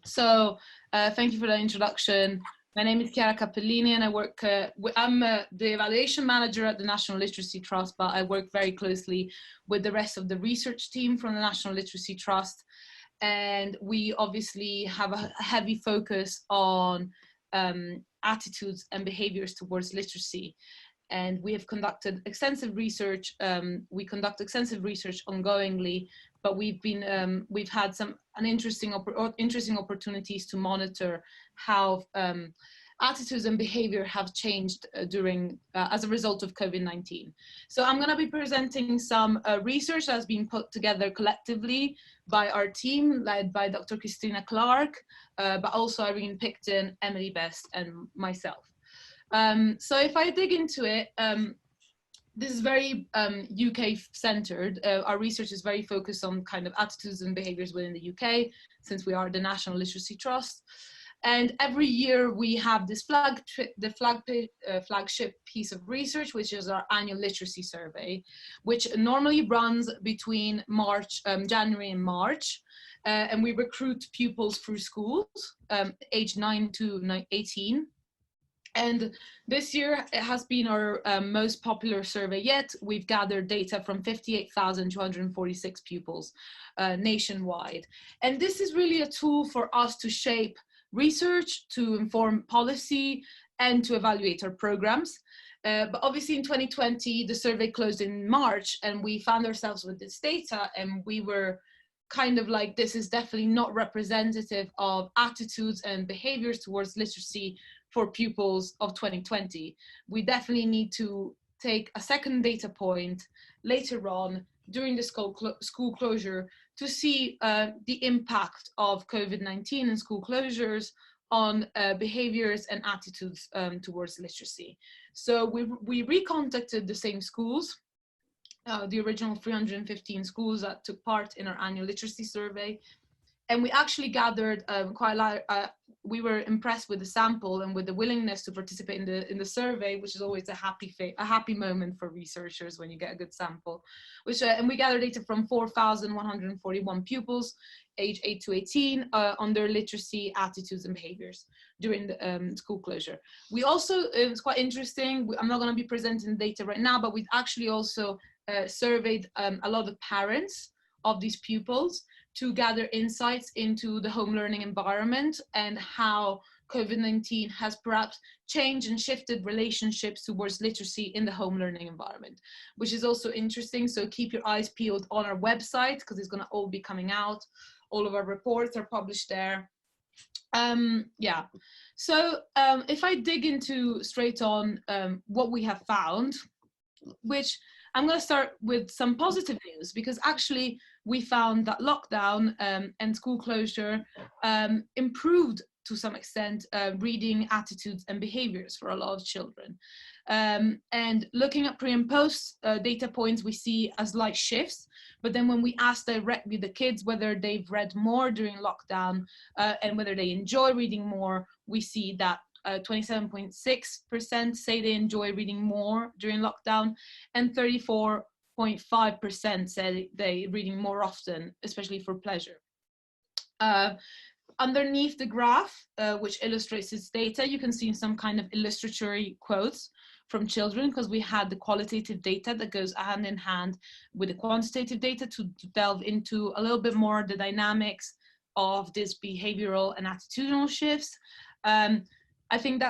So thank you for the introduction. My name is Chiara Cappellini and I work, I'm the evaluation manager at the National Literacy Trust, but I work very closely with the rest of the research team from the National Literacy Trust. And we obviously have a heavy focus on attitudes and behaviors towards literacy. And we have conducted extensive research. We conduct extensive research ongoingly, but we've had some interesting opportunities to monitor how attitudes and behavior have changed during as a result of COVID-19. So I'm going to be presenting some research that's been put together collectively by our team, led by Dr. Christina Clark, but also Irene Picton, Emily Best, and myself. So if I dig into it, this is very UK centered. Our research is very focused on kind of attitudes and behaviors within the UK, since we are the National Literacy Trust. And every year we have this flagship piece of research, which is our annual literacy survey, which normally runs between January and March. And we recruit pupils through schools, aged 9 to 18. And this year it has been our most popular survey yet. We've gathered data from 58,246 pupils nationwide. And this is really a tool for us to shape research, to inform policy, and to evaluate our programs. But obviously in 2020, the survey closed in March and we found ourselves with this data and we were kind of like, this is definitely not representative of attitudes and behaviors towards literacy for pupils of 2020. We definitely need to take a second data point later on during the school closure to see the impact of COVID-19 and school closures on behaviors and attitudes towards literacy. So we recontacted the same schools, the original 315 schools that took part in our annual literacy survey. And we actually gathered quite a lot. We were impressed with the sample and with the willingness to participate in the survey, which is always a happy moment for researchers when you get a good sample. And we gathered data from 4,141 pupils, age 8 to 18, on their literacy, attitudes, and behaviors during the school closure. We also, it's quite interesting. I'm not going to be presenting data right now, but we've actually also surveyed a lot of parents of these pupils to gather insights into the home learning environment and how COVID-19 has perhaps changed and shifted relationships towards literacy in the home learning environment, which is also interesting. So keep your eyes peeled on our website because it's going to all be coming out. All of our reports are published there. Yeah, so if I dig into straight on what we have found, which I'm going to start with some positive news, because actually we found that lockdown and school closure improved to some extent reading attitudes and behaviors for a lot of children. And looking at pre and post data points, we see as slight shifts. But then when we ask directly the kids whether they've read more during lockdown and whether they enjoy reading more, we see that 27.6% say they enjoy reading more during lockdown, and 34.5% say they reading more often, especially for pleasure. Underneath the graph, which illustrates this data, you can see some kind of illustratory quotes from children, because we had the qualitative data that goes hand in hand with the quantitative data to delve into a little bit more the dynamics of this behavioral and attitudinal shifts. I think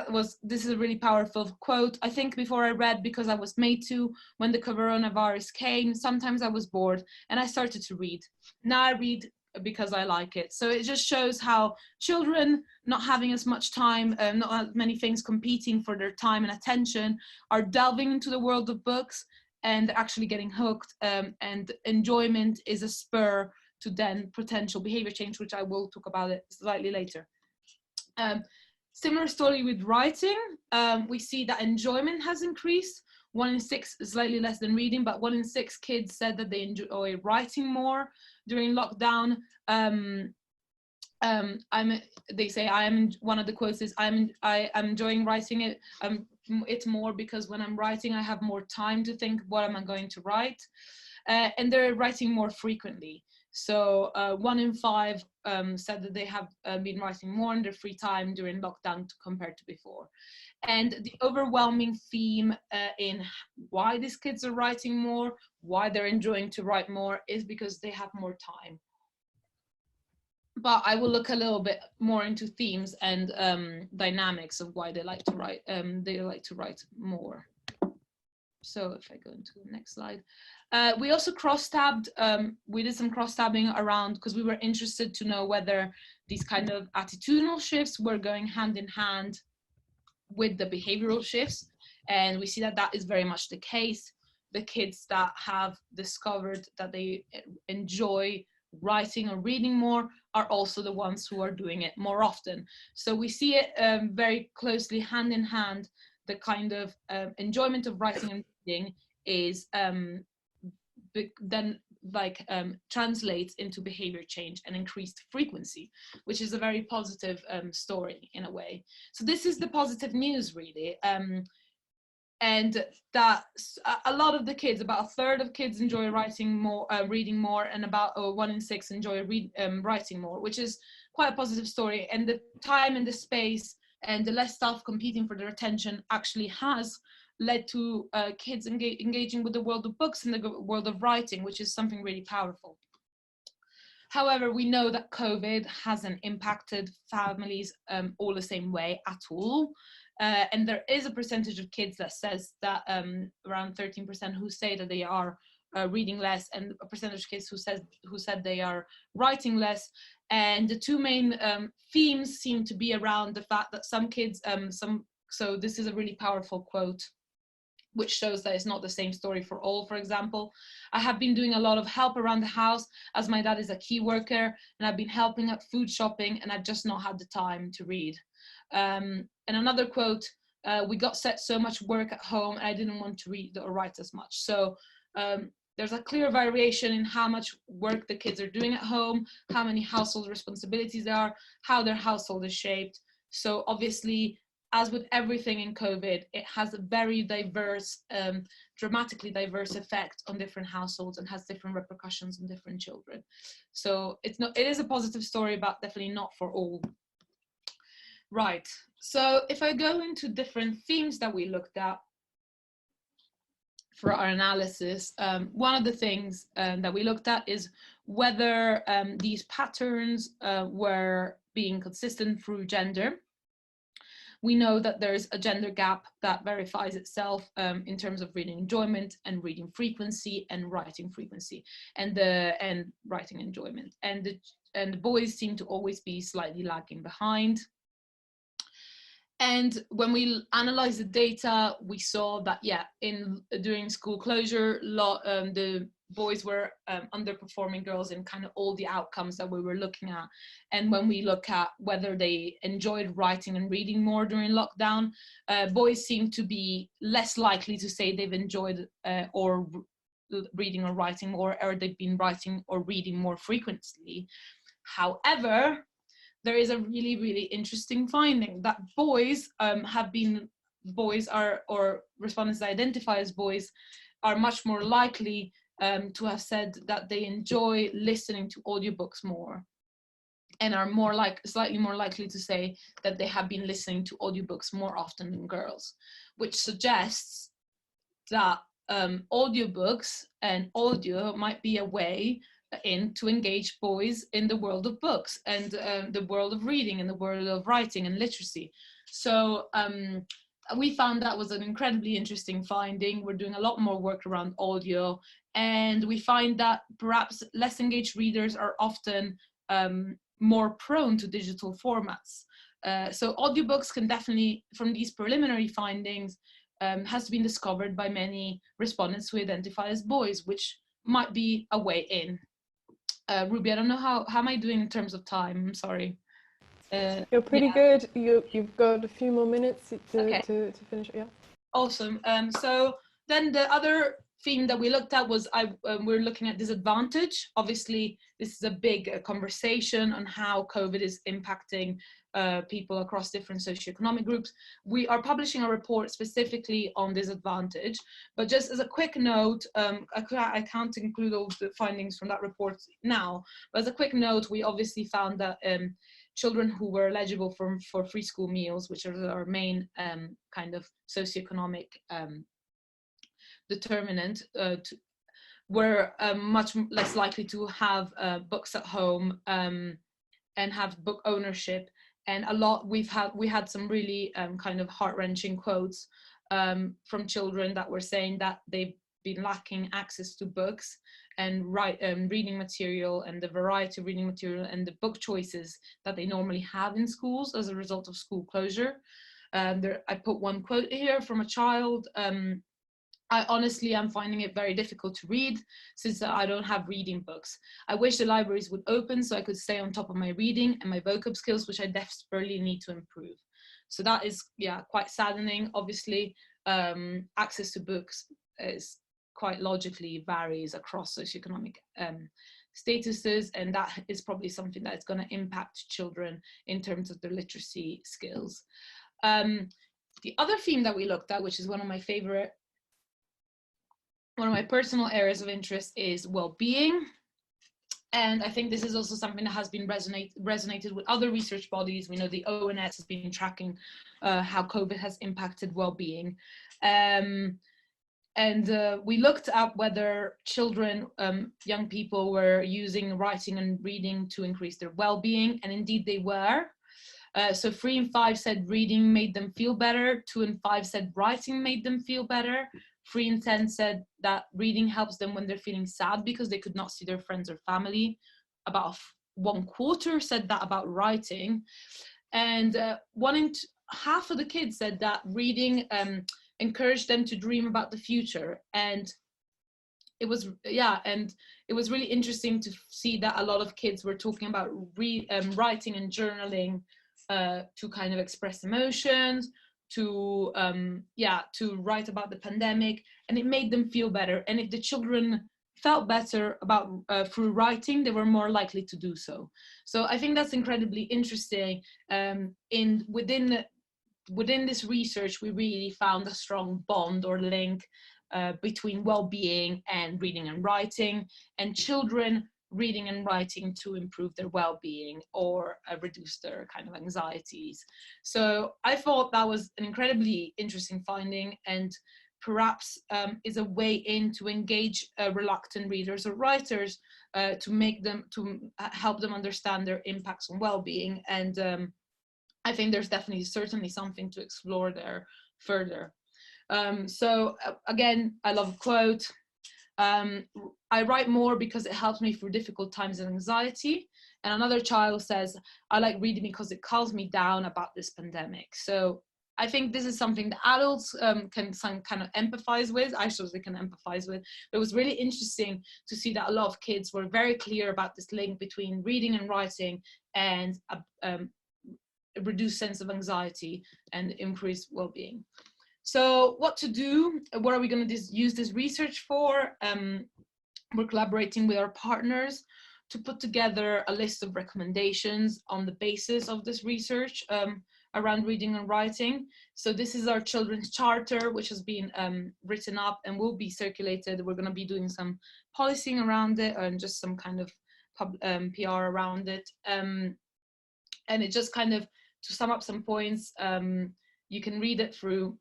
this is a really powerful quote. I think before I read because I was made to, when the coronavirus came, sometimes I was bored and I started to read. Now I read because I like it. So it just shows how children not having as much time, not as many things competing for their time and attention, are delving into the world of books and actually getting hooked, and enjoyment is a spur to then potential behavior change, which I will talk about it slightly later. Similar story with writing. We see that enjoyment has increased. 1 in 6, slightly less than reading, but 1 in 6 kids said that they enjoy writing more during lockdown. They say, one of the quotes is, I'm enjoying writing it. It's more because when I'm writing, I have more time to think, what am I going to write? And they're writing more frequently. So 1 in 5 said that they have been writing more in their free time during lockdown compared to before. And the overwhelming theme in why these kids are writing more, why they're enjoying to write more, is because they have more time. But I will look a little bit more into themes and dynamics of why they like to write. They like to write more. So if I go into the next slide, we also cross-tabbed. We did some cross-tabbing around because we were interested to know whether these kind of attitudinal shifts were going hand in hand with the behavioral shifts, and we see that that is very much the case. The kids that have discovered that they enjoy writing or reading more are also the ones who are doing it more often. So we see it very closely hand in hand. The kind of enjoyment of writing and reading is then translates into behavior change and increased frequency, which is a very positive story in a way. So this is the positive news, really. And that a lot of the kids, about a third of kids enjoy writing more, reading more, and about 1 in 6 enjoy writing more, which is quite a positive story. And the time and the space and the less stuff competing for their attention actually has led to kids engaging with the world of books and the world of writing, which is something really powerful. However, we know that COVID hasn't impacted families all the same way at all. And there is a percentage of kids that says that around 13% who say that they are reading less, and a percentage of kids who said they are writing less. And the two main themes seem to be around the fact that some kids, so this is a really powerful quote, which shows that it's not the same story for all. For example, I have been doing a lot of help around the house as my dad is a key worker, and I've been helping at food shopping, and I've just not had the time to read. And another quote, we got set so much work at home and I didn't want to read or write as much. So there's a clear variation in how much work the kids are doing at home, how many household responsibilities there are, how their household is shaped. So obviously, as with everything in COVID, it has a very diverse, dramatically diverse effect on different households and has different repercussions on different children. So it is a positive story, but definitely not for all. Right, so if I go into different themes that we looked at for our analysis, one of the things that we looked at is whether these patterns were being consistent through gender. We know that there's a gender gap that verifies itself in terms of reading enjoyment and reading frequency and writing frequency and writing enjoyment. And the boys seem to always be slightly lagging behind. And when we analyzed the data, we saw that, yeah, during school closure, the boys were underperforming girls in kind of all the outcomes that we were looking at. And when we look at whether they enjoyed writing and reading more during lockdown, boys seem to be less likely to say they've enjoyed or reading or writing more, or they've been writing or reading more frequently. However, there is a really, really interesting finding that respondents that identify as boys are much more likely to have said that they enjoy listening to audiobooks more, and are slightly more likely to say that they have been listening to audiobooks more often than girls, which suggests that audiobooks and audio might be a way to engage boys in the world of books and the world of reading and the world of writing and literacy. So we found that was an incredibly interesting finding. We're doing a lot more work around audio, and we find that perhaps less engaged readers are often more prone to digital formats. So audiobooks can definitely, from these preliminary findings, has been discovered by many respondents who identify as boys, which might be a way in. Ruby, I don't know how am I doing in terms of time? I'm sorry. You're pretty good. You've got a few more minutes to finish. Yeah. Awesome. So then the other theme that we looked at was we're looking at disadvantage. Obviously, this is a big conversation on how COVID is impacting people across different socioeconomic groups. We are publishing a report specifically on disadvantage, but just as a quick note, I can't include all the findings from that report now, but as a quick note, we obviously found that children who were eligible for free school meals, which are our main kind of socioeconomic determinant, were much less likely to have books at home and have book ownership. And we had some really kind of heart-wrenching quotes from children that were saying that they've been lacking access to books and reading material, and the variety of reading material and the book choices that they normally have in schools as a result of school closure. I put one quote here from a child. I honestly am finding it very difficult to read since I don't have reading books. I wish the libraries would open so I could stay on top of my reading and my vocab skills, which I desperately need to improve. So that is, yeah, quite saddening. Obviously, access to books is quite logically varies across socioeconomic statuses, and that is probably something that is going to impact children in terms of their literacy skills. The other theme that we looked at, which is one of my personal areas of interest, is well-being. And I think this is also something that has been resonated with other research bodies. We know the ONS has been tracking how COVID has impacted well-being. We looked at whether children, young people were using writing and reading to increase their well-being, and indeed they were. So 3 in 5 said reading made them feel better, 2 in 5 said writing made them feel better, 3 in 10 said that reading helps them when they're feeling sad because they could not see their friends or family. About 1/4 said that about writing. And half of the kids said that reading encouraged them to dream about the future. And it was really interesting to see that a lot of kids were talking about writing and journaling to kind of express emotions, to write about the pandemic, and it made them feel better. And if the children felt better about through writing, they were more likely to do so. So I think that's incredibly interesting. Within this research, we really found a strong bond or link between well-being and reading and writing, and children reading and writing to improve their well-being or reduce their kind of anxieties. So I thought that was an incredibly interesting finding, and perhaps is a way in to engage reluctant readers or writers to help them understand their impacts on well-being. And I think there's certainly something to explore there further. So again, I love a quote. I write more because it helps me through difficult times and anxiety. And another child says, I like reading because it calms me down about this pandemic. So I think this is something that adults can kind of empathize with. I certainly can empathize with. But it was really interesting to see that a lot of kids were very clear about this link between reading and writing and a reduced sense of anxiety and increased well-being. So what to do? What are we going to use this research for? We're collaborating with our partners to put together a list of recommendations on the basis of this research around reading and writing. So this is our children's charter, which has been written up and will be circulated. We're going to be doing some policing around it and just some kind of PR around it. And it just kind of, to sum up some points, you can read it through.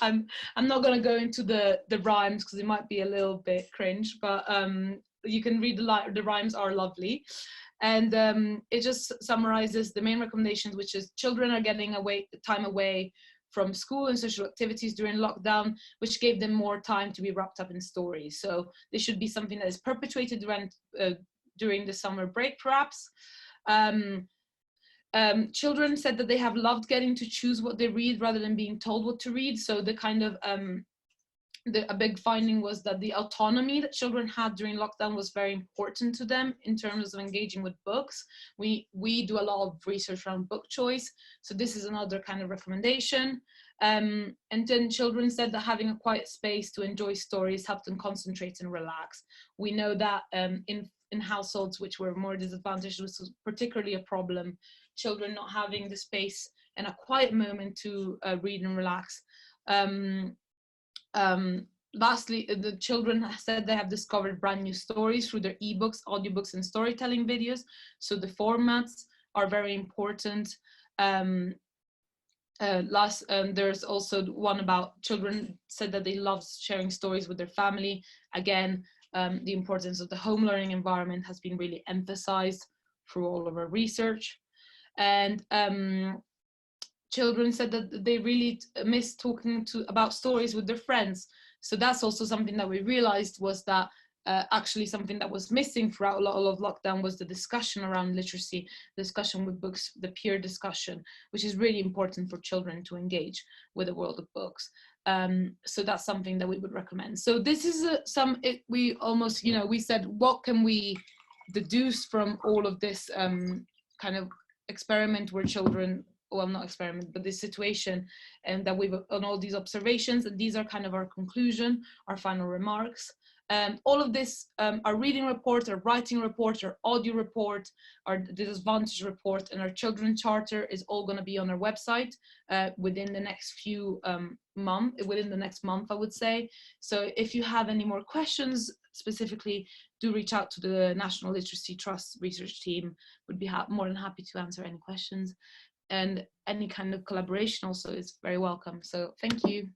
I'm not going to go into the rhymes because it might be a little bit cringe, but you can read the rhymes are lovely. And it just summarizes the main recommendations, which is children are getting time away from school and social activities during lockdown, which gave them more time to be wrapped up in stories. So this should be something that is perpetuated during the summer break, perhaps. Children said that they have loved getting to choose what they read rather than being told what to read. So the kind of a big finding was that the autonomy that children had during lockdown was very important to them in terms of engaging with books. We do a lot of research around book choice, so this is another kind of recommendation. And then children said that having a quiet space to enjoy stories helped them concentrate and relax. We know that in households which were more disadvantaged, this was particularly a problem, children not having the space and a quiet moment to read and relax. Lastly, the children said they have discovered brand new stories through their ebooks, audiobooks, and storytelling videos. So the formats are very important. There's also one about children said that they love sharing stories with their family. Again, the importance of the home learning environment has been really emphasized through all of our research. And children said that they really miss talking about stories with their friends. So that's also something that we realized was that actually something that was missing throughout a lot of lockdown was the discussion around literacy, discussion with books, the peer discussion, which is really important for children to engage with the world of books. So that's something that we would recommend. So this is we almost, we said, what can we deduce from all of this kind of experiment where children, well, not experiment, but this situation, and that we've on all these observations, and these are kind of our conclusion, our final remarks. All of this, our reading report, our writing report, our audio report, our disadvantage report, and our children charter is all going to be on our website within the next few within the next month, I would say. So if you have any more questions specifically, do reach out to the National Literacy Trust research team. Would be more than happy to answer any questions. And any kind of collaboration also is very welcome. So thank you.